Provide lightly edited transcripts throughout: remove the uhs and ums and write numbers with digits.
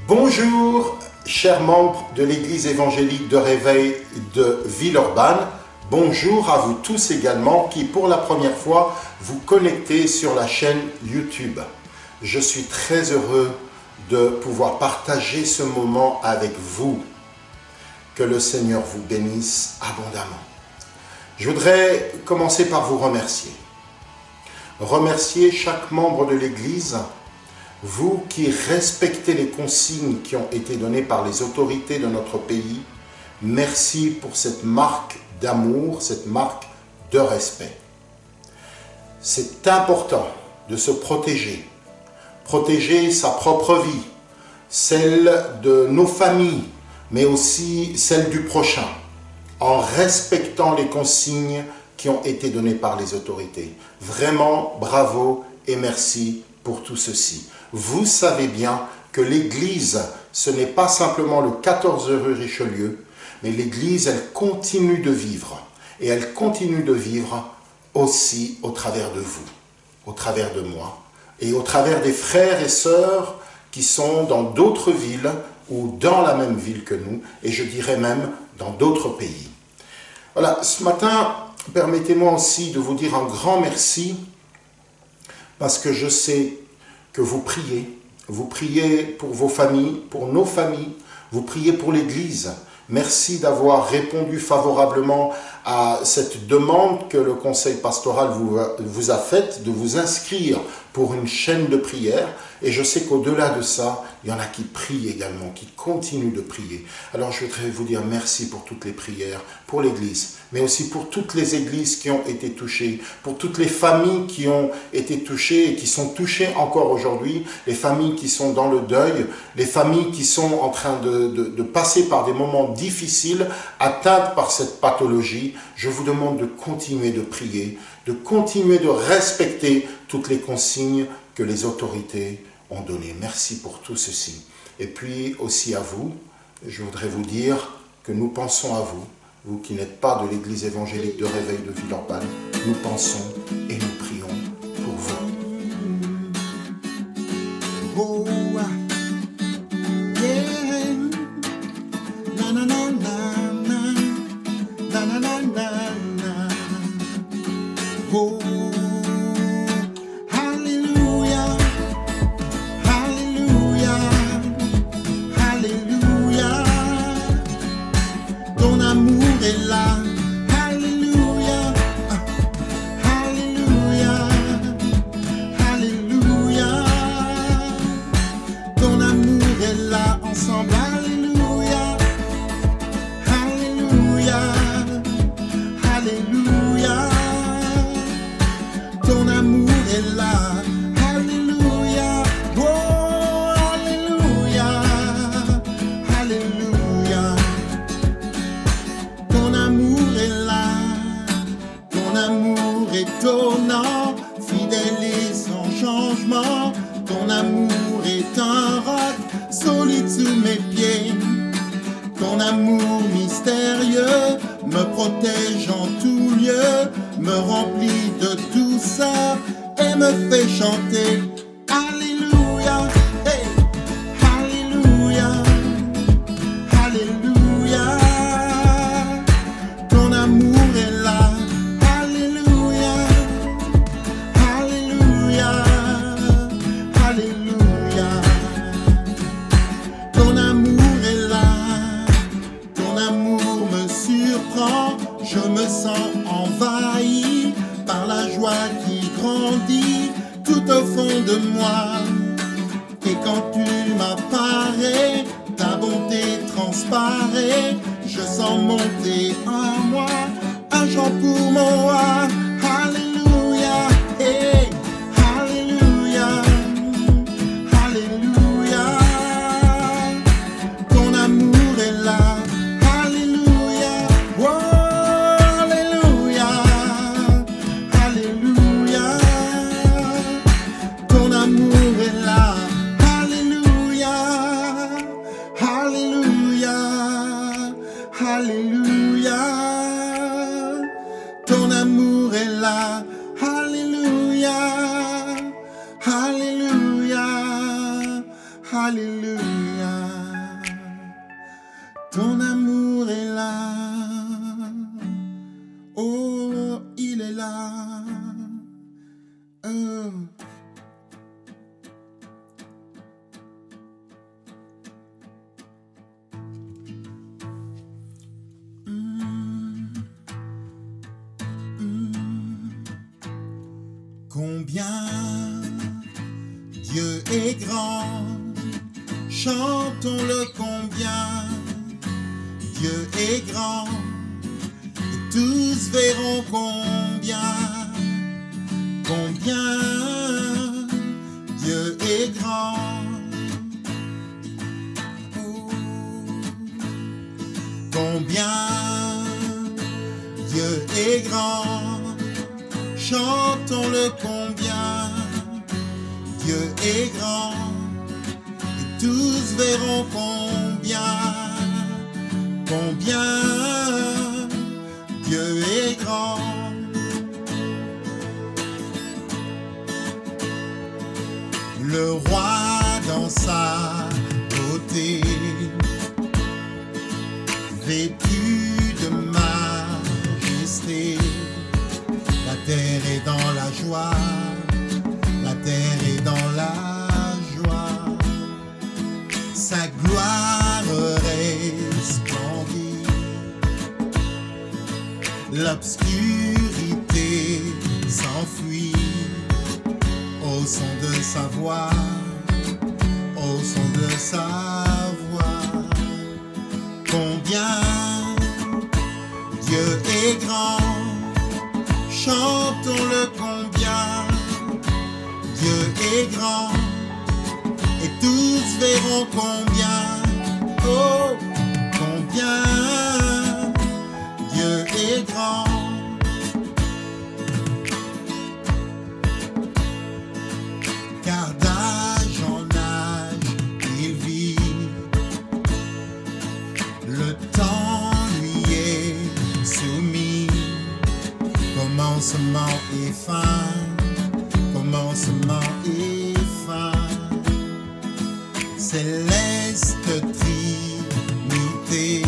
Bonjour, chers membres de l'Église évangélique de Réveil de Villeurbanne. Bonjour à vous tous également qui, pour la première fois, vous connectez sur la chaîne YouTube. Je suis très heureux de pouvoir partager ce moment avec vous. Que le Seigneur vous bénisse abondamment. Je voudrais commencer par vous remercier. Remercier chaque membre de l'Église, vous qui respectez les consignes qui ont été données par les autorités de notre pays. Merci pour cette marque d'amour, cette marque de respect. C'est important de se protéger. Protéger sa propre vie, celle de nos familles, mais aussi celle du prochain, en respectant les consignes qui ont été données par les autorités. Vraiment, bravo et merci pour tout ceci. Vous savez bien que l'Église, ce n'est pas simplement le 14 rue Richelieu, mais l'Église, elle continue de vivre. Et elle continue de vivre aussi au travers de vous, au travers de moi, et au travers des frères et sœurs qui sont dans d'autres villes ou dans la même ville que nous, et je dirais même dans d'autres pays. Voilà, ce matin, permettez-moi aussi de vous dire un grand merci, parce que je sais que vous priez pour vos familles, pour nos familles, vous priez pour l'Église. Merci d'avoir répondu favorablement à cette demande que le conseil pastoral vous a faite de vous inscrire pour une chaîne de prière. Et je sais qu'au-delà de ça, il y en a qui prient également, qui continuent de prier. Alors je voudrais vous dire merci pour toutes les prières, pour l'Église, mais aussi pour toutes les églises qui ont été touchées, pour toutes les familles qui ont été touchées et qui sont touchées encore aujourd'hui, les familles qui sont dans le deuil, les familles qui sont en train de passer par des moments difficiles, atteintes par cette pathologie. Je vous demande de continuer de prier, de continuer de respecter toutes les consignes que les autorités ont données. Merci pour tout ceci. Et puis aussi à vous, je voudrais vous dire que nous pensons à vous, vous qui n'êtes pas de l'Église évangélique de Réveil de Villeurbanne, nous pensons et nous prions pour vous. Oh, yeah. Na na na na na. Na na na na na. Oh, hallelujah. Hallelujah. Hallelujah. Ton amour est là. Hallelujah. Hallelujah. Hallelujah. Ton amour est là ensemble. Alléluia. Alléluia. Alléluia. Ton amour est là. Alléluia. Oh, alléluia. Alléluia. Ton amour est là. Ton amour étonnant, fidèle et sans changement. Ton amour est un roc solide sous mes pieds. Ton amour mystérieux me protège en tout lieu, me remplit de douceur et me fait chanter. Alléluia, hey, Alléluia, Alléluia. Ton amour est là. Alléluia, Alléluia, Alléluia. Ton amour est là. Ton amour me surprend. Je me sens envahi par la joie qui grandit tout au fond de moi. Et quand tu m'apparais, ta bonté transparaît. Je sens monter en moi un chant pour mon roi. Alléluia, hey, Alléluia, Alléluia. Ton amour est là. Alléluia, oh, Alléluia, Alléluia. Ton amour est là. Alléluia, Alléluia, Alléluia. Ton amour est là. Alléluia, Alléluia, Alléluia. Combien Dieu est grand, chantons-le combien Dieu est grand, et tous verront combien Dieu est grand. Oh, combien Dieu est grand, chantons-le combien Dieu est grand, et tous verront combien Dieu est grand. Le roi dans sa beauté, vêtu de majesté, la terre est dans la joie, la terre est dans la joie. Sa gloire resplendit, l'obscurité s'enfuit au son de sa voix, au son de sa voix. Combien Dieu est grand, chantons-le combien Dieu est grand, et tous verront combien, oh, combien Dieu est grand. Car d'âge en âge il vit, le temps lui est soumis. Commencement et fin, commencement et fin. Céleste Trinité,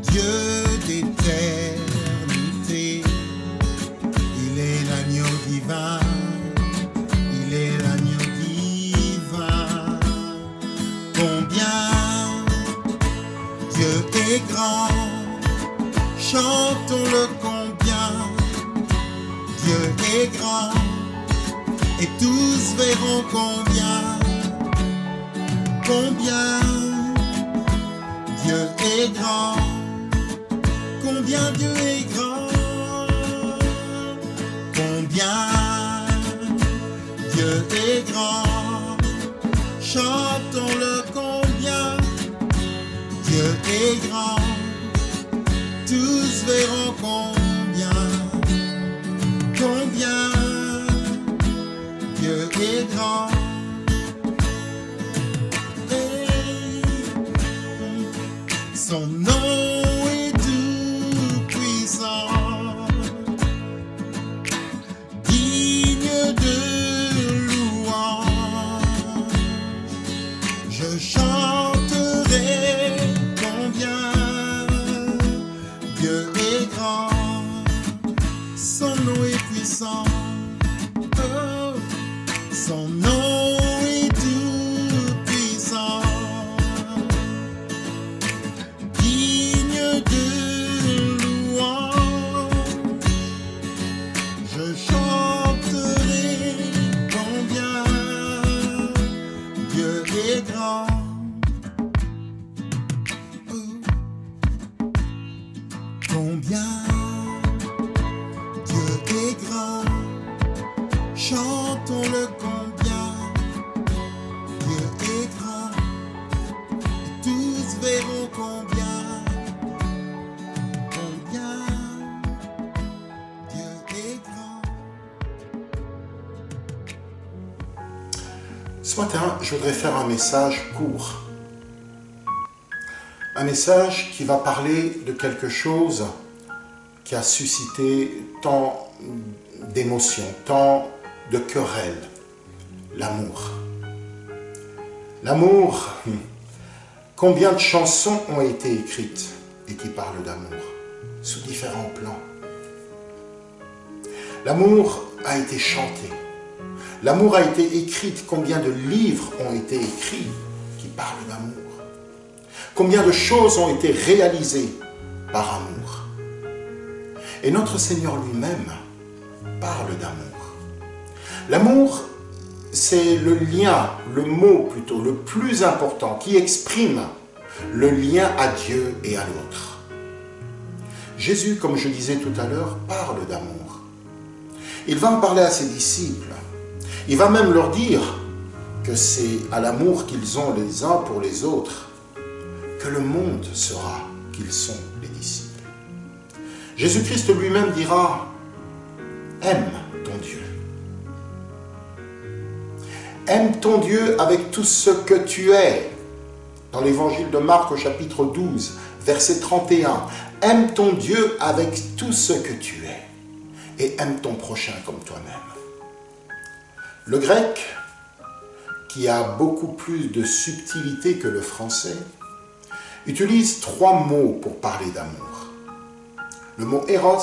Dieu d'éternité, il est l'agneau divin, il est l'agneau divin. Combien Dieu est grand, chantons-le combien Dieu est grand, et tous verront combien Dieu est grand, combien Dieu est grand, combien Dieu est grand, chantons-le combien Dieu est grand. Tous verront combien Dieu est grand. Hey, son nom est tout puissant, digne de louange. Je chanterai combien Dieu est grand, son nom est puissant, oh, son nom est tout puissant, digne de louange. Je chanterai combien Dieu est grand. Combien Dieu est grand, chantons-le combien Dieu est grand, et tous verront combien Dieu est grand. Ce matin, je voudrais faire un message court. Un message qui va parler de quelque chose qui a suscité tant d'émotions, tant de querelles. L'amour. L'amour. Combien de chansons ont été écrites et qui parlent d'amour, sous différents plans. L'amour a été chanté. L'amour a été écrit. Combien de livres ont été écrits qui parlent d'amour? Combien de choses ont été réalisées par amour? Et notre Seigneur lui-même parle d'amour. L'amour, c'est le lien, le mot plutôt, le plus important qui exprime le lien à Dieu et à l'autre. Jésus, comme je disais tout à l'heure, parle d'amour. Il va en parler à ses disciples. Il va même leur dire que c'est à l'amour qu'ils ont les uns pour les autres que le monde saura qu'ils sont les disciples. Jésus-Christ lui-même dira « Aime ton Dieu ». Aime ton Dieu avec tout ce que tu es. Dans l'évangile de Marc au chapitre 12, verset 31. Aime ton Dieu avec tout ce que tu es. Et aime ton prochain comme toi-même. Le grec, qui a beaucoup plus de subtilité que le français, utilise 3 mots pour parler d'amour. Le mot éros,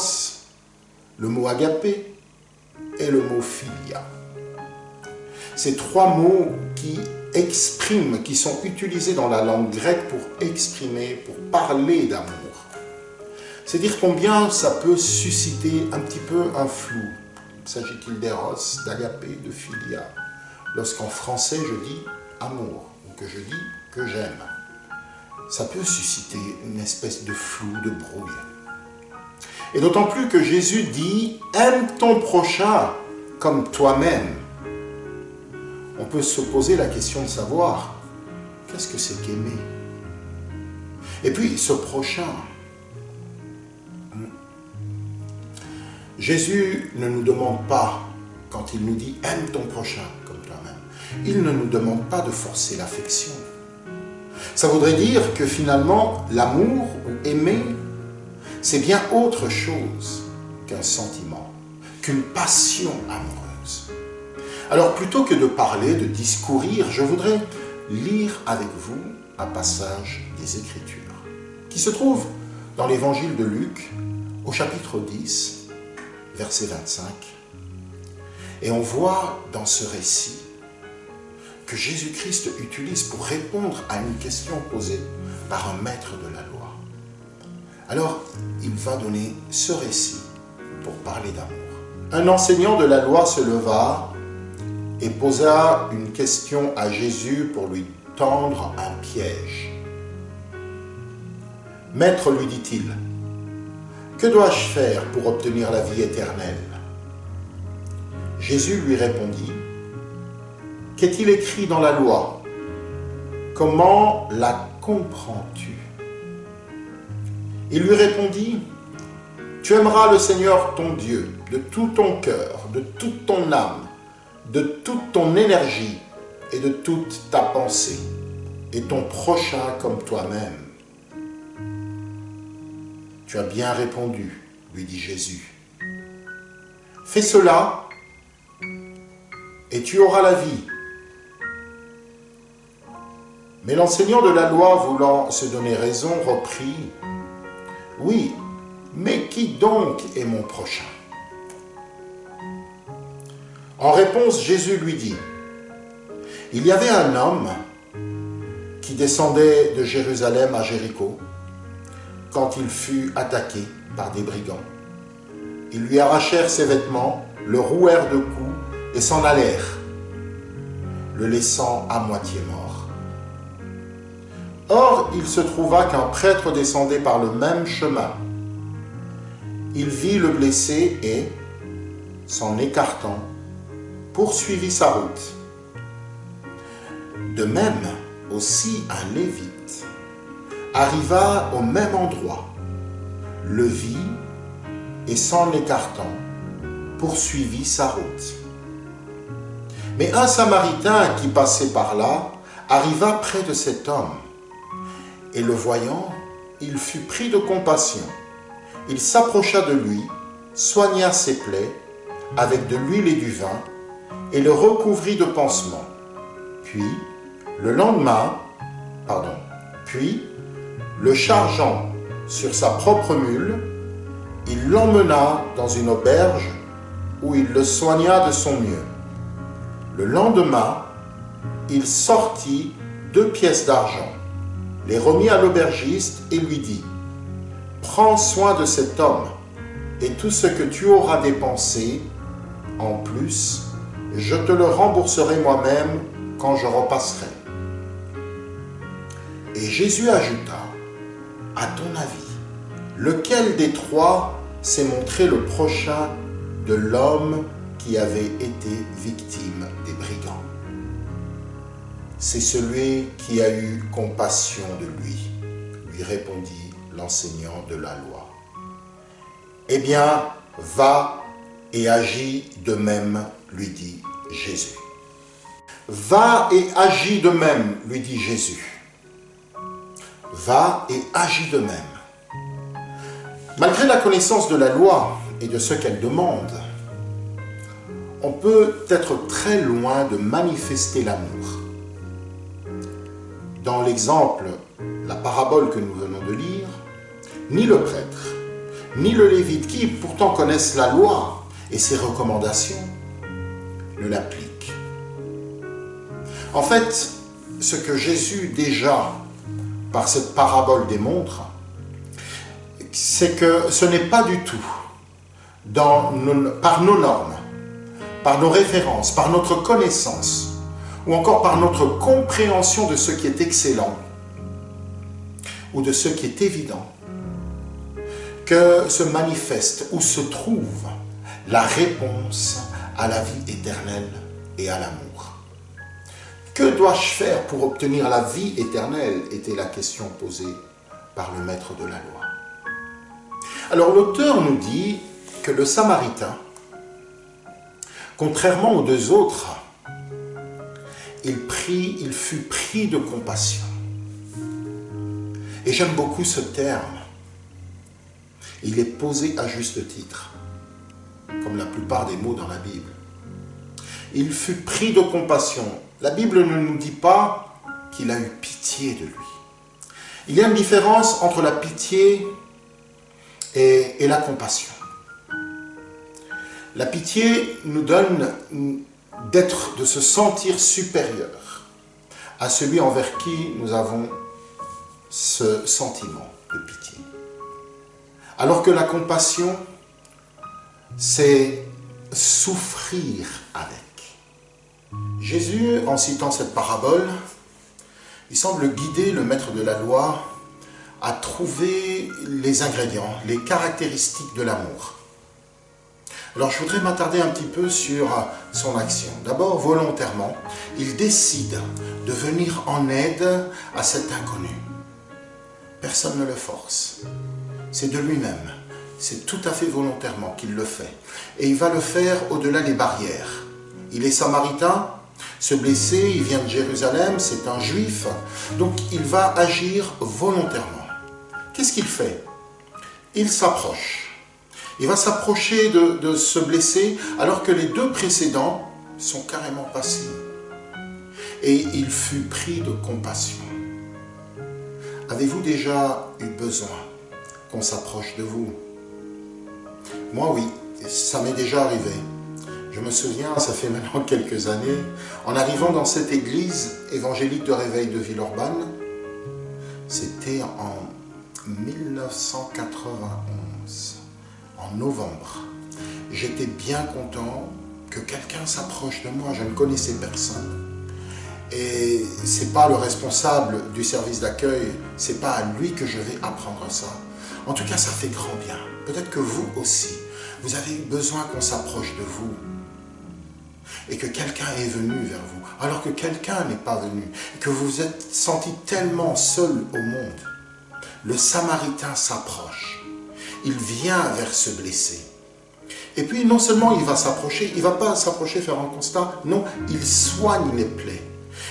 le mot agapé et le mot philia. Ces 3 mots qui sont utilisés dans la langue grecque pour exprimer, pour parler d'amour. C'est dire combien ça peut susciter un petit peu un flou. S'agit-il d'éros, d'agapé, de philia? Lorsqu'en français je dis amour, ou que je dis que j'aime, ça peut susciter une espèce de flou, de brouille. Et d'autant plus que Jésus dit « Aime ton prochain comme toi-même ». On peut se poser la question de savoir qu'est-ce que c'est qu'aimer? Et puis ce prochain. Jésus ne nous demande pas, quand il nous dit « Aime ton prochain comme toi-même », il ne nous demande pas de forcer l'affection. Ça voudrait dire que finalement, l'amour ou aimer, c'est bien autre chose qu'un sentiment, qu'une passion amoureuse. Alors plutôt que de parler, de discourir, je voudrais lire avec vous un passage des Écritures qui se trouve dans l'évangile de Luc au chapitre 10, verset 25. Et on voit dans ce récit que Jésus-Christ utilise pour répondre à une question posée par un maître de la loi. Alors, il va donner ce récit pour parler d'amour. Un enseignant de la loi se leva et posa une question à Jésus pour lui tendre un piège. « Maître, lui dit-il, que dois-je faire pour obtenir la vie éternelle ?» Jésus lui répondit, « Qu'est-il écrit dans la loi? Comment la comprends-tu » Il lui répondit, « Tu aimeras le Seigneur ton Dieu de tout ton cœur, de toute ton âme, de toute ton énergie et de toute ta pensée, et ton prochain comme toi-même. » « Tu as bien répondu, lui dit Jésus. Fais cela et tu auras la vie. Mais l'enseignant de la loi, voulant se donner raison, reprit, « Oui, mais qui donc est mon prochain ?» En réponse, Jésus lui dit, « Il y avait un homme qui descendait de Jérusalem à Jéricho, quand il fut attaqué par des brigands. Ils lui arrachèrent ses vêtements, le rouèrent de coups et s'en allèrent, le laissant à moitié mort. Or, il se trouva qu'un prêtre descendait par le même chemin. Il vit le blessé et, s'en écartant, poursuivit sa route. De même, aussi un lévite arriva au même endroit, le vit et s'en écartant, poursuivit sa route. Mais un Samaritain qui passait par là arriva près de cet homme, et le voyant, il fut pris de compassion. Il s'approcha de lui, soigna ses plaies avec de l'huile et du vin, et le recouvrit de pansements. Puis, le chargeant sur sa propre mule, il l'emmena dans une auberge où il le soigna de son mieux. Le lendemain, il sortit 2 pièces d'argent, les remit à l'aubergiste et lui dit « Prends soin de cet homme, et tout ce que tu auras dépensé, en plus, je te le rembourserai moi-même quand je repasserai. » Et Jésus ajouta « À ton avis, lequel des 3 s'est montré le prochain de l'homme qui avait été victime des brigands? C'est celui qui a eu compassion de lui répondit l'enseignant de la loi. Eh bien, va et agis de même, lui dit Jésus. Va et agis de même, lui dit Jésus. Va et agis de même. Malgré la connaissance de la loi et de ce qu'elle demande, on peut être très loin de manifester l'amour. Dans l'exemple, la parabole que nous venons de lire, ni le prêtre, ni le lévite, qui pourtant connaissent la loi et ses recommandations, ne l'appliquent. En fait, ce que Jésus déjà, par cette parabole démontre, c'est que ce n'est pas du tout par nos normes, par nos références, par notre connaissance, ou encore par notre compréhension de ce qui est excellent, ou de ce qui est évident, que se manifeste ou se trouve la réponse à la vie éternelle et à l'amour. Que dois-je faire pour obtenir la vie éternelle? Était la question posée par le maître de la loi. Alors l'auteur nous dit que le Samaritain, contrairement aux 2 autres, il fut pris de compassion. Et j'aime beaucoup ce terme. Il est posé à juste titre, comme la plupart des mots dans la Bible. Il fut pris de compassion. La Bible ne nous dit pas qu'il a eu pitié de lui. Il y a une différence entre la pitié et la compassion. La pitié nous donne de se sentir supérieur à celui envers qui nous avons ce sentiment de pitié. Alors que la compassion, c'est souffrir avec. Jésus, en citant cette parabole, il semble guider le maître de la loi à trouver les ingrédients, les caractéristiques de l'amour. Alors je voudrais m'attarder un petit peu sur son action. D'abord, volontairement, il décide de venir en aide à cet inconnu. Personne ne le force. C'est de lui-même. C'est tout à fait volontairement qu'il le fait. Et il va le faire au-delà des barrières. Il est samaritain, ce blessé, il vient de Jérusalem, c'est un juif. Donc il va agir volontairement. Qu'est-ce qu'il fait? Il s'approche. Il va s'approcher de ce blessé alors que les 2 précédents sont carrément passés. Et il fut pris de compassion. Avez-vous déjà eu besoin qu'on s'approche de vous? Moi, oui, ça m'est déjà arrivé. Je me souviens, ça fait maintenant quelques années, en arrivant dans cette église évangélique de Réveil de Villeurbanne, c'était en 1991, en novembre. J'étais bien content que quelqu'un s'approche de moi, je ne connaissais personne. Et c'est pas le responsable du service d'accueil, c'est pas à lui que je vais apprendre ça. En tout cas, ça fait grand bien. Peut-être que vous aussi, vous avez eu besoin qu'on s'approche de vous. Et que quelqu'un est venu vers vous, alors que quelqu'un n'est pas venu. Et que vous vous êtes senti tellement seul au monde. Le Samaritain s'approche. Il vient vers ce blessé. Et puis non seulement il va s'approcher, il ne va pas s'approcher faire un constat, non, il soigne les plaies.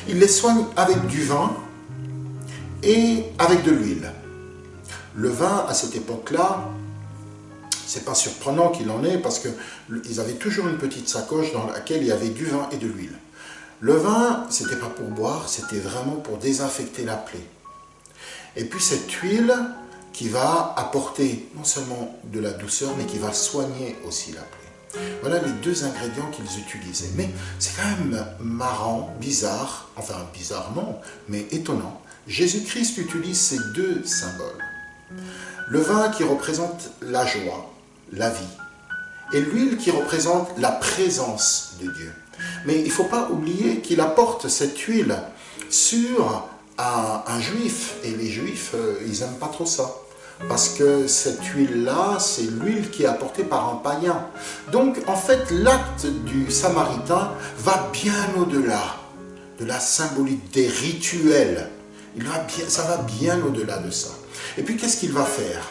Il les soigne avec du vin et avec de l'huile. Le vin, à cette époque-là, c'est pas surprenant qu'il en ait parce qu'ils avaient toujours une petite sacoche dans laquelle il y avait du vin et de l'huile. Le vin, c'était pas pour boire, c'était vraiment pour désinfecter la plaie. Et puis cette huile qui va apporter non seulement de la douceur, mais qui va soigner aussi la plaie. Voilà les deux ingrédients qu'ils utilisaient. Mais c'est quand même marrant, bizarre, enfin bizarre non, mais étonnant. Jésus-Christ utilise ces deux symboles. Le vin qui représente la joie, la vie, et l'huile qui représente la présence de Dieu. Mais il ne faut pas oublier qu'il apporte cette huile sur un juif, et les juifs, ils n'aiment pas trop ça. Parce que cette huile-là, c'est l'huile qui est apportée par un païen. Donc, en fait, l'acte du Samaritain va bien au-delà de la symbolique des rituels. Ça va bien au-delà de ça. Et puis, qu'est-ce qu'il va faire?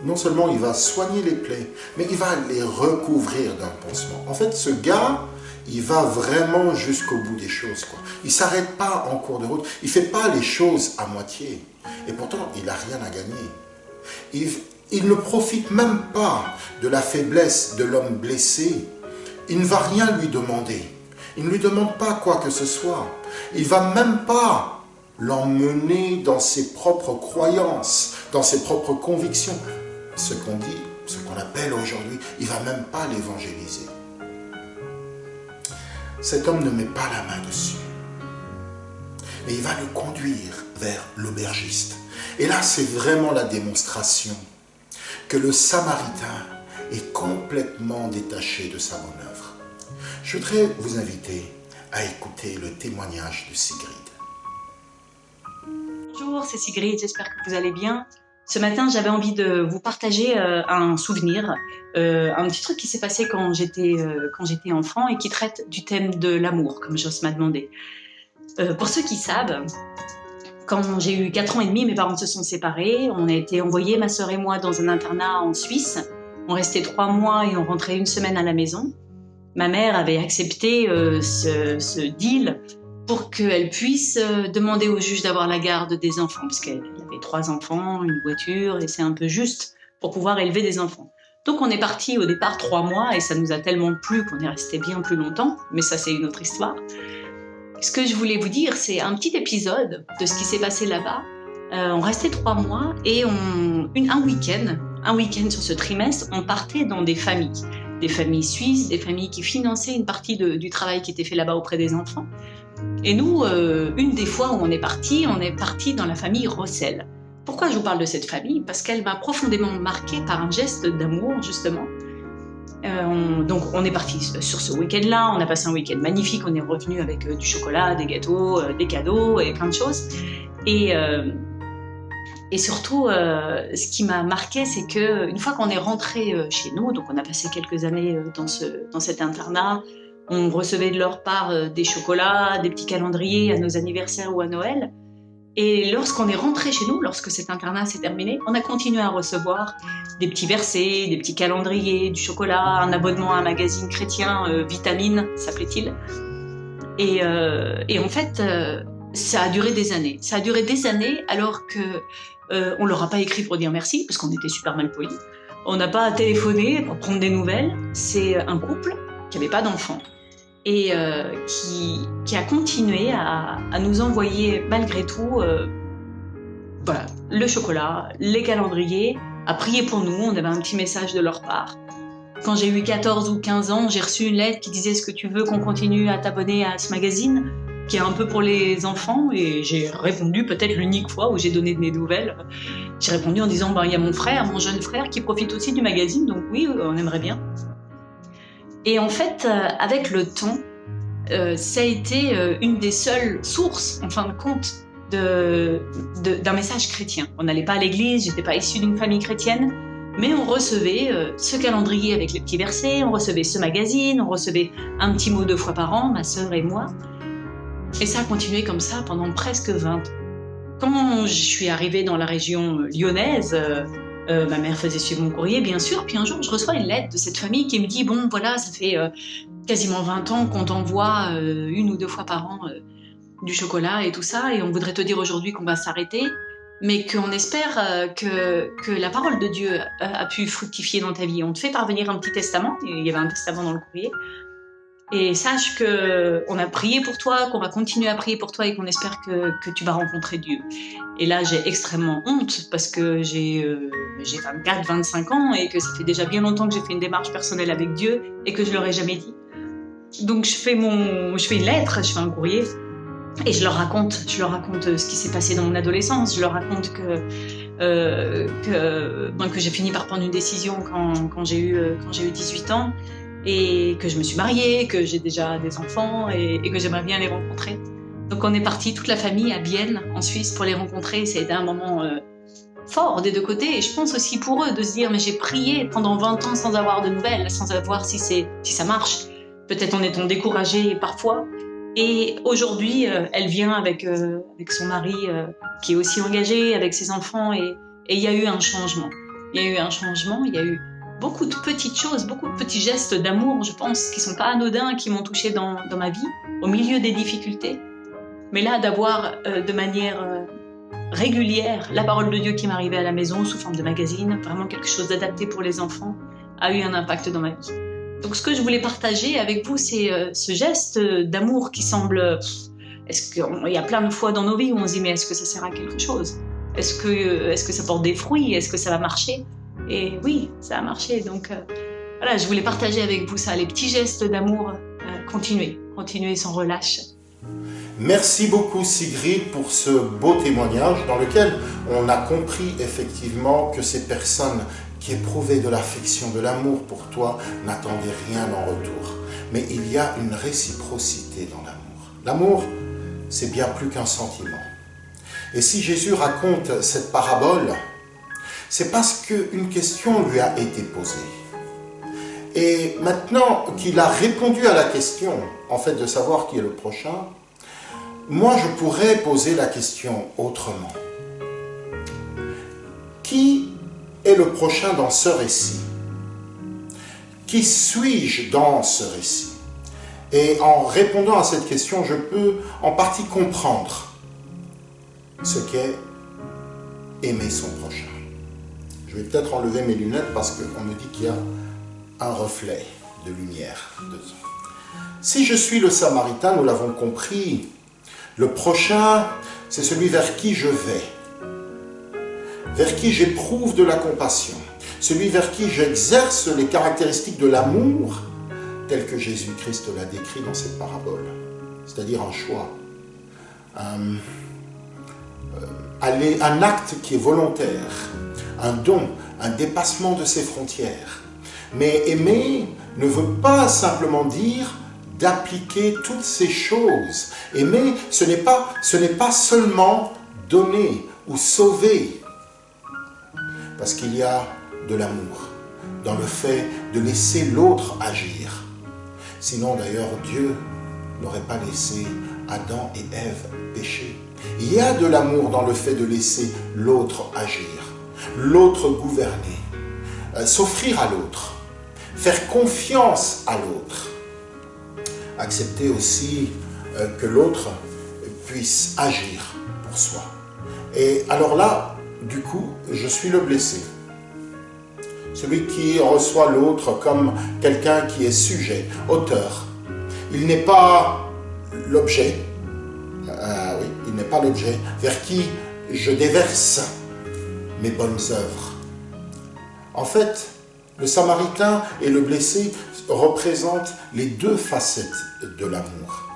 Non seulement il va soigner les plaies, mais il va les recouvrir d'un pansement. En fait, ce gars, il va vraiment jusqu'au bout des choses, quoi. Il ne s'arrête pas en cours de route. Il ne fait pas les choses à moitié. Et pourtant, il n'a rien à gagner. Il ne profite même pas de la faiblesse de l'homme blessé. Il ne va rien lui demander. Il ne lui demande pas quoi que ce soit. Il ne va même pas l'emmener dans ses propres croyances, dans ses propres convictions. Ce qu'on appelle aujourd'hui, il ne va même pas l'évangéliser. Cet homme ne met pas la main dessus. Mais il va le conduire vers l'aubergiste. Et là, c'est vraiment la démonstration que le Samaritain est complètement détaché de sa bonne œuvre. Je voudrais vous inviter à écouter le témoignage de Sigrid. Bonjour, c'est Sigrid, j'espère que vous allez bien. Ce matin, j'avais envie de vous partager un souvenir, un petit truc qui s'est passé quand j'étais enfant et qui traite du thème de l'amour, comme Joss m'a demandé. Pour ceux qui savent, quand j'ai eu 4 ans et demi, mes parents se sont séparés. On a été envoyés, ma sœur et moi, dans un internat en Suisse. On restait 3 mois et on rentrait 1 semaine à la maison. Ma mère avait accepté ce deal pour qu'elle puisse demander au juge d'avoir la garde des enfants, parce qu'elle avait 3 enfants, une voiture, et c'est un peu juste pour pouvoir élever des enfants. Donc on est parti au départ 3 mois, et ça nous a tellement plu qu'on est resté bien plus longtemps, mais ça c'est une autre histoire. Ce que je voulais vous dire, c'est un petit épisode de ce qui s'est passé là-bas. On restait 3 mois, et un week-end sur ce trimestre, on partait dans des familles suisses, des familles qui finançaient une partie du travail qui était fait là-bas auprès des enfants. Et nous, une des fois où on est parti dans la famille Rossel. Pourquoi je vous parle de cette famille? Parce qu'elle m'a profondément marquée par un geste d'amour, justement. Donc on est parti sur ce week-end-là, on a passé un week-end magnifique, on est revenu avec du chocolat, des gâteaux, des cadeaux et plein de choses. Et surtout, ce qui m'a marqué, c'est qu'une fois qu'on est rentré chez nous, donc on a passé quelques années dans cet internat, on recevait de leur part des chocolats, des petits calendriers à nos anniversaires ou à Noël. Et lorsqu'on est rentré chez nous, lorsque cet internat s'est terminé, on a continué à recevoir des petits versets, des petits calendriers, du chocolat, un abonnement à un magazine chrétien, Vitamine, s'appelait-il. Et en fait, ça a duré des années. Ça a duré des années alors que on leur a pas écrit pour dire merci, parce qu'on était super mal polis. On n'a pas téléphoné pour prendre des nouvelles. C'est un couple qui n'avait pas d'enfants et qui a continué à nous envoyer malgré tout voilà, le chocolat, les calendriers, à prier pour nous. On avait un petit message de leur part. Quand j'ai eu 14 ou 15 ans, j'ai reçu une lettre qui disait « Est-ce que tu veux qu'on continue à t'abonner à ce magazine ?» qui est un peu pour les enfants, et j'ai répondu, peut-être l'unique fois où j'ai donné des nouvelles, j'ai répondu en disant « Il y a mon frère, mon jeune frère, qui profite aussi du magazine, donc oui, on aimerait bien. » Et en fait, avec le temps, ça a été une des seules sources, en fin de compte, d'un message chrétien. On n'allait pas à l'église, j'étais pas issue d'une famille chrétienne, mais on recevait ce calendrier avec les petits versets, on recevait ce magazine, on recevait un petit mot 2 fois par an, ma sœur et moi. Et ça a continué comme ça pendant presque 20 ans. Quand je suis arrivée dans la région lyonnaise, ma mère faisait suivre mon courrier, bien sûr, puis un jour je reçois une lettre de cette famille qui me dit « Bon, voilà, ça fait quasiment 20 ans qu'on t'envoie 1 ou 2 fois par an du chocolat et tout ça, et on voudrait te dire aujourd'hui qu'on va s'arrêter, mais qu'on espère que la parole de Dieu a pu fructifier dans ta vie. On te fait parvenir un petit testament, et il y avait un testament dans le courrier, Et sache qu'on a prié pour toi, qu'on va continuer à prier pour toi et qu'on espère que tu vas rencontrer Dieu. Et là, j'ai extrêmement honte parce que j'ai 24, 25 ans et que ça fait déjà bien longtemps que j'ai fait une démarche personnelle avec Dieu et que je ne leur ai jamais dit. Donc, je fais une lettre, je fais un courrier et je leur raconte ce qui s'est passé dans mon adolescence. Je leur raconte que j'ai fini par prendre une décision quand j'ai eu 18 ans. Et que je me suis mariée, que j'ai déjà des enfants et que j'aimerais bien les rencontrer. Donc on est parti toute la famille à Bienne, en Suisse, pour les rencontrer. Ça a été un moment fort des deux côtés. Et je pense aussi pour eux de se dire, mais j'ai prié pendant 20 ans sans avoir de nouvelles, sans savoir si ça marche. Peut-être en étant découragés parfois. Et aujourd'hui, elle vient avec son mari qui est aussi engagé, avec ses enfants. Et il y a eu un changement. Il y a eu beaucoup de petites choses, beaucoup de petits gestes d'amour, je pense, qui sont pas anodins, qui m'ont touchée dans ma vie, au milieu des difficultés. Mais là, d'avoir de manière régulière la parole de Dieu qui m'arrivait à la maison sous forme de magazine, vraiment quelque chose d'adapté pour les enfants, a eu un impact dans ma vie. Donc ce que je voulais partager avec vous, c'est ce geste d'amour qui semble... Il y a plein de fois dans nos vies où on se dit, mais est-ce que ça sert à quelque chose ? Est-ce que ça porte des fruits ? Est-ce que ça va marcher ? Et oui, ça a marché. Donc voilà, je voulais partager avec vous ça, les petits gestes d'amour. Continuez sans relâche. Merci beaucoup Sigrid pour ce beau témoignage dans lequel on a compris effectivement que ces personnes qui éprouvaient de l'affection, de l'amour pour toi, n'attendaient rien en retour. Mais il y a une réciprocité dans l'amour. L'amour, c'est bien plus qu'un sentiment. Et si Jésus raconte cette parabole, c'est parce qu'une question lui a été posée. Et maintenant qu'il a répondu à la question, en fait, de savoir qui est le prochain, moi, je pourrais poser la question autrement. Qui est le prochain dans ce récit ? Qui suis-je dans ce récit ? Et en répondant à cette question, je peux en partie comprendre ce qu'est aimer son prochain. Je vais peut-être enlever mes lunettes parce qu'on me dit qu'il y a un reflet de lumière dedans. Si je suis le Samaritain, nous l'avons compris, le prochain, c'est celui vers qui je vais, vers qui j'éprouve de la compassion, celui vers qui j'exerce les caractéristiques de l'amour tel que Jésus-Christ l'a décrit dans cette parabole, c'est-à-dire un choix, un acte qui est volontaire, un don, un dépassement de ses frontières. Mais aimer ne veut pas simplement dire d'appliquer toutes ces choses. Aimer, ce n'est pas seulement donner ou sauver, parce qu'il y a de l'amour dans le fait de laisser l'autre agir. Sinon d'ailleurs Dieu n'aurait pas laissé Adam et Ève pécher. Il y a de l'amour dans le fait de laisser l'autre agir, l'autre gouverner, s'offrir à l'autre, faire confiance à l'autre, accepter aussi que l'autre puisse agir pour soi. Et alors là, du coup, je suis le blessé. Celui qui reçoit l'autre comme quelqu'un qui est sujet, auteur. Il n'est pas l'objet, il n'est pas l'objet vers qui je déverse mes bonnes œuvres. En fait, le Samaritain et le blessé représentent les deux facettes de l'amour,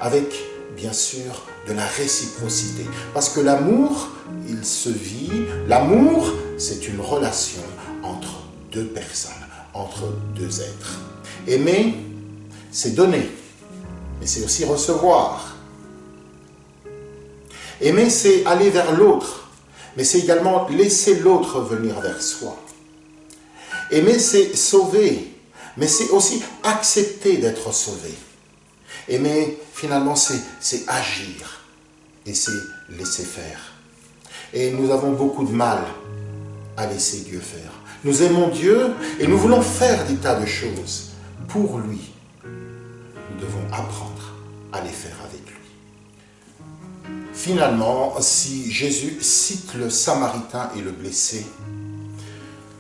avec bien sûr de la réciprocité. Parce que l'amour, il se vit, l'amour, c'est une relation entre deux personnes, entre deux êtres. Aimer, c'est donner, mais c'est aussi recevoir. Aimer, c'est aller vers l'autre, mais c'est également laisser l'autre venir vers soi. Aimer, c'est sauver, mais c'est aussi accepter d'être sauvé. Aimer, finalement, c'est agir et c'est laisser faire. Et nous avons beaucoup de mal à laisser Dieu faire. Nous aimons Dieu et nous voulons faire des tas de choses pour lui. Nous devons apprendre à les faire avec lui. Finalement, si Jésus cite le Samaritain et le blessé,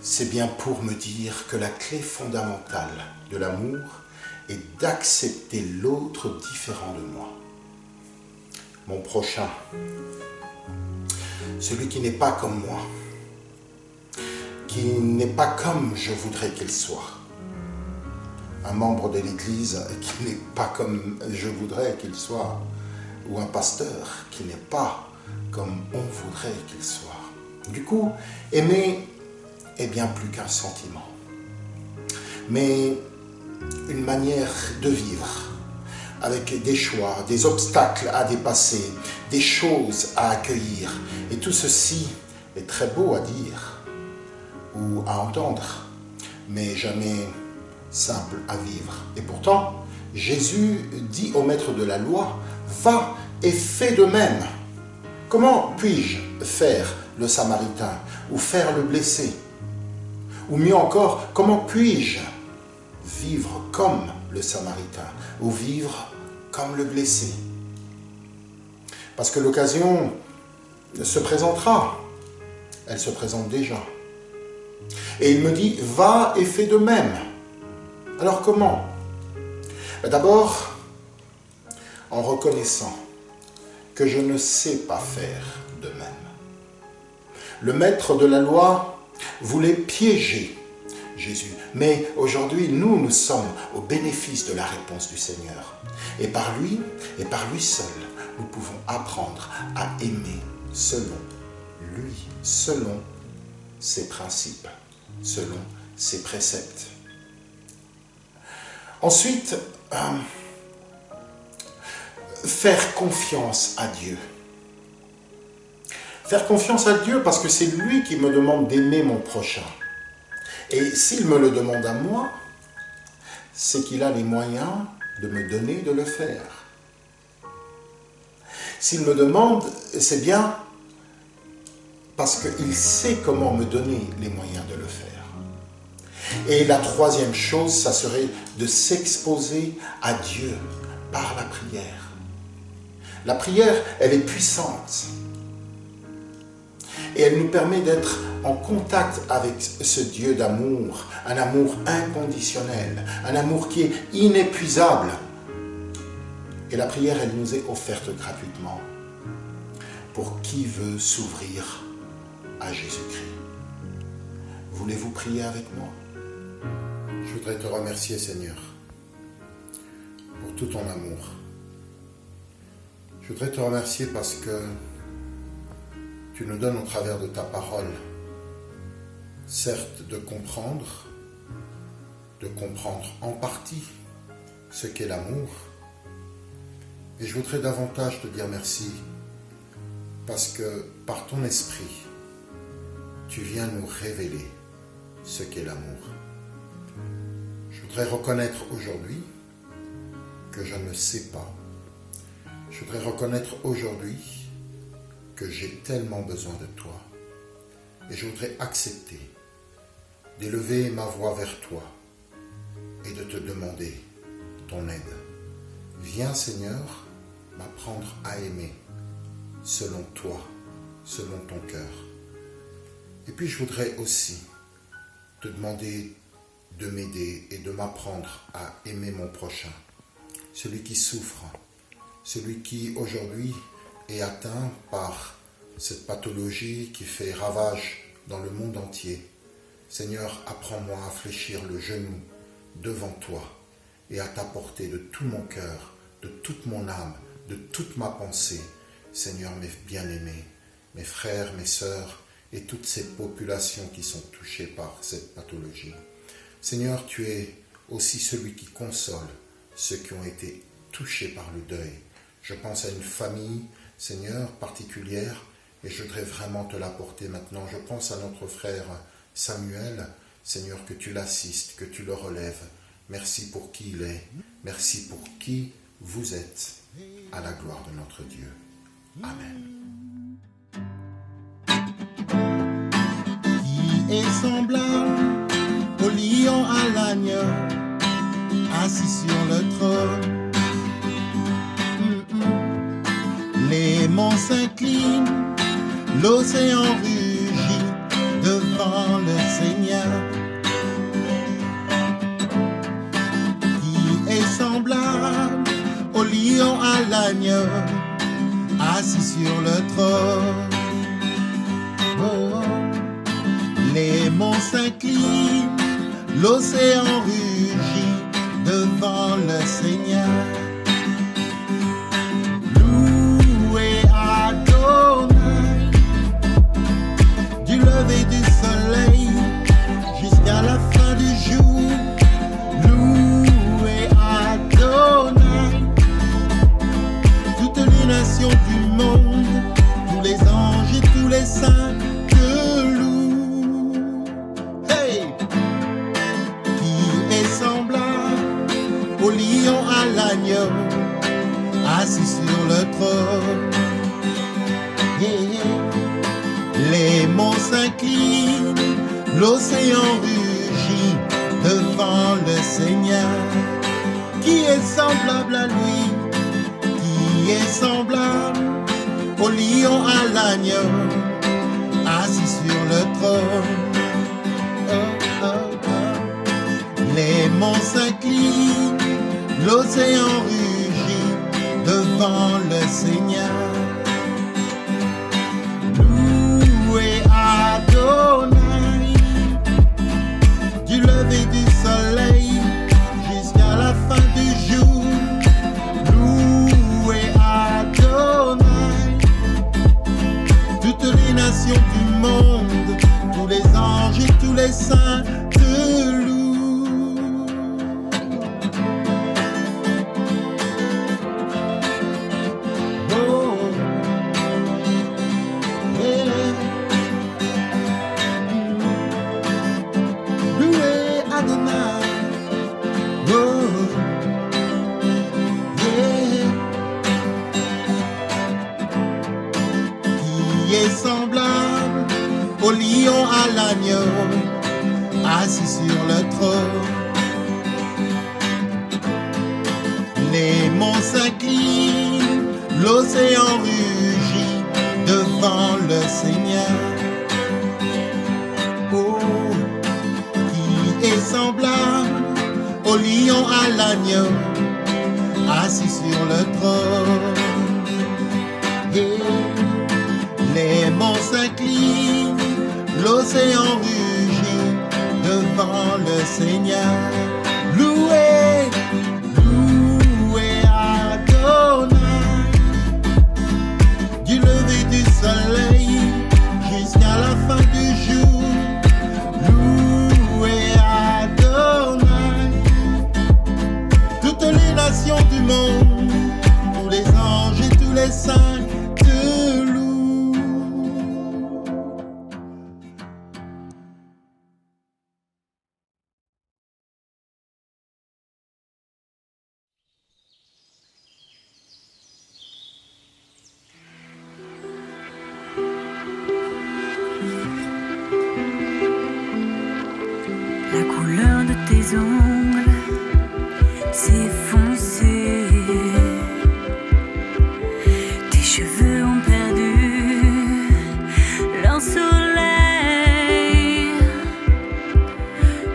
c'est bien pour me dire que la clé fondamentale de l'amour et d'accepter l'autre différent de moi. Mon prochain, celui qui n'est pas comme moi, qui n'est pas comme je voudrais qu'il soit. Un membre de l'Église qui n'est pas comme je voudrais qu'il soit, ou un pasteur qui n'est pas comme on voudrait qu'il soit. Du coup, aimer est bien plus qu'un sentiment, mais une manière de vivre, avec des choix, des obstacles à dépasser, des choses à accueillir. Et tout ceci est très beau à dire ou à entendre, mais jamais simple à vivre. Et pourtant, Jésus dit au maître de la loi, « Va et fais de même ». Comment puis-je faire le Samaritain ou faire le blessé? Ou mieux encore, comment puis-je vivre comme le Samaritain ou vivre comme le blessé? Parce que l'occasion se présentera. Elle se présente déjà. Et il me dit, va et fais de même. Alors comment? D'abord, en reconnaissant que je ne sais pas faire de même. Le maître de la loi voulait piéger Jésus. Mais aujourd'hui, nous sommes au bénéfice de la réponse du Seigneur. Et par lui seul, nous pouvons apprendre à aimer selon lui, selon ses principes, selon ses préceptes. Ensuite, faire confiance à Dieu. Faire confiance à Dieu parce que c'est lui qui me demande d'aimer mon prochain. Et s'il me le demande à moi, c'est qu'il a les moyens de me donner de le faire. S'il me demande, c'est bien parce qu'il sait comment me donner les moyens de le faire. Et la troisième chose, ça serait de s'exposer à Dieu par la prière. La prière, elle est puissante. Et elle nous permet d'être en contact avec ce Dieu d'amour, un amour inconditionnel, un amour qui est inépuisable. Et la prière, elle nous est offerte gratuitement pour qui veut s'ouvrir à Jésus-Christ. Voulez-vous prier avec moi? Je voudrais te remercier, Seigneur, pour tout ton amour. Je voudrais te remercier parce que tu nous donnes au travers de ta parole, certes de comprendre en partie ce qu'est l'amour. Et je voudrais davantage te dire merci parce que par ton esprit, tu viens nous révéler ce qu'est l'amour. Je voudrais reconnaître aujourd'hui que je ne sais pas. Je voudrais reconnaître aujourd'hui que j'ai tellement besoin de toi. Et je voudrais accepter d'élever ma voix vers toi et de te demander ton aide. Viens, Seigneur, m'apprendre à aimer selon toi, selon ton cœur. Et puis je voudrais aussi te demander de m'aider et de m'apprendre à aimer mon prochain, celui qui souffre, celui qui aujourd'hui est atteint par cette pathologie qui fait ravage dans le monde entier. Seigneur, apprends-moi à fléchir le genou devant toi et à t'apporter de tout mon cœur, de toute mon âme, de toute ma pensée. Seigneur, mes bien-aimés, mes frères, mes sœurs et toutes ces populations qui sont touchées par cette pathologie. Seigneur, tu es aussi celui qui console ceux qui ont été touchés par le deuil. Je pense à une famille, Seigneur, particulière, et je voudrais vraiment te l'apporter maintenant. Je pense à notre frère Samuel, Seigneur, que tu l'assistes, que tu le relèves. Merci pour qui il est, merci pour qui vous êtes, à la gloire de notre Dieu. Amen. Qui est semblable au lion à l'agneau, assis sur le trône. Les monts s'inclinent, l'océan rugit devant le Seigneur. Qui est lion à l'agneau, assis sur le trône. Oh, les monts s'inclinent, l'océan rugit devant le Seigneur. Louez Adonai, du lever du soleil jusqu'à la fin du jour. Louez Adonai, toutes les nations du monde, tous les anges et tous les saints te louent. Hey! Qui est semblable au lion à l'agneau, assis sur le trône? Yeah. Les monts s'inclinent, l'océan rugit devant le Seigneur. Qui est semblable à lui? Qui est semblable au lion à l'agneau, assis sur le trône? Oh, oh, oh. Les monts s'inclinent, l'océan rugit devant le Seigneur. Louez Adonai, du lever du soleil jusqu'à la fin du jour. Louez Adonai, toutes les nations du monde, tous les anges et tous les saints te louent. Oh, yeah. Louez Adonai. Oh, yeah. Qui est semblable au lion à l'agneau, assis sur le trône? Les monts s'inclinent, l'océan rugit devant le Seigneur. Oh, qui est semblable au lion à l'agneau, assis sur le trône? Yeah. Les monts s'inclinent, l'océan rugit devant le Seigneur. Louez, louez Adonai, du lever du soleil jusqu'à la fin du jour. Louez Adonai, toutes les nations du monde, tous les anges et tous les saints te louent. La couleur de tes ongles, c'est foncé. Tes cheveux ont perdu leur soleil.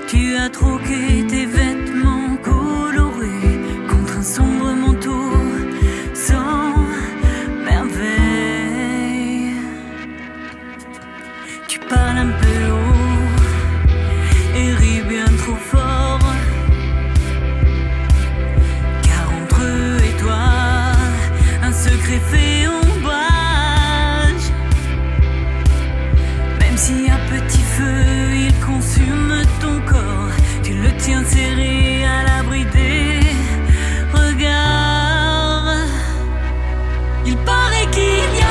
Tu as troqué tes vêtements colorés contre un sombre manteau sans merveille. Tu parles un peu haut et ris bien trop fort, car entre eux et toi, un secret fait ombrage. Même si à petit feu il consume ton corps, tu le tiens serré à l'abri des regards. Il paraît qu'il y a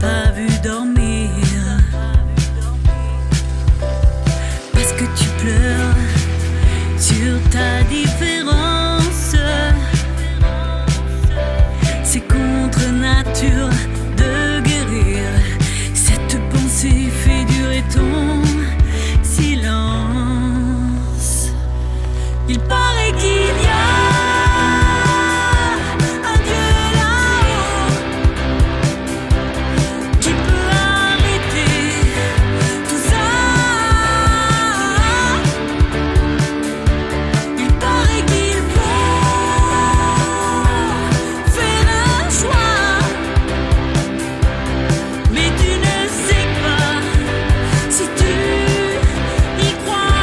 pas vu dormir, parce que tu pleures sur ta différence. Il paraît qu'il y a un Dieu là-haut qui peut arrêter tout ça. Il paraît qu'il faut faire un choix, mais tu ne sais pas si tu y crois.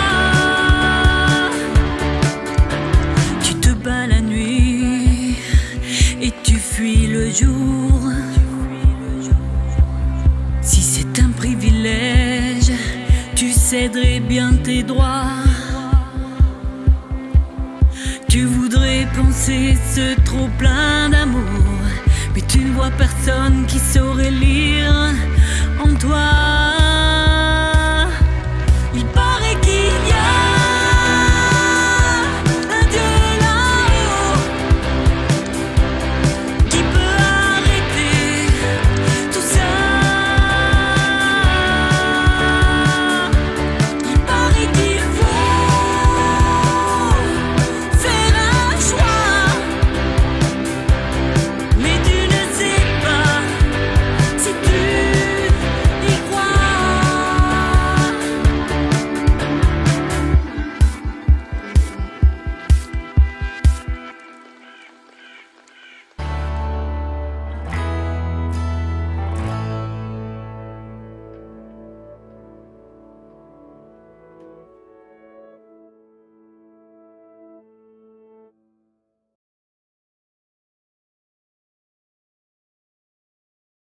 Tu te bats la nuit et tu fuis le jour. Si c'est un privilège, tu céderais bien tes droits. Tu voudrais penser ce trop plein d'amour, mais tu ne vois personne qui saurait lire en toi.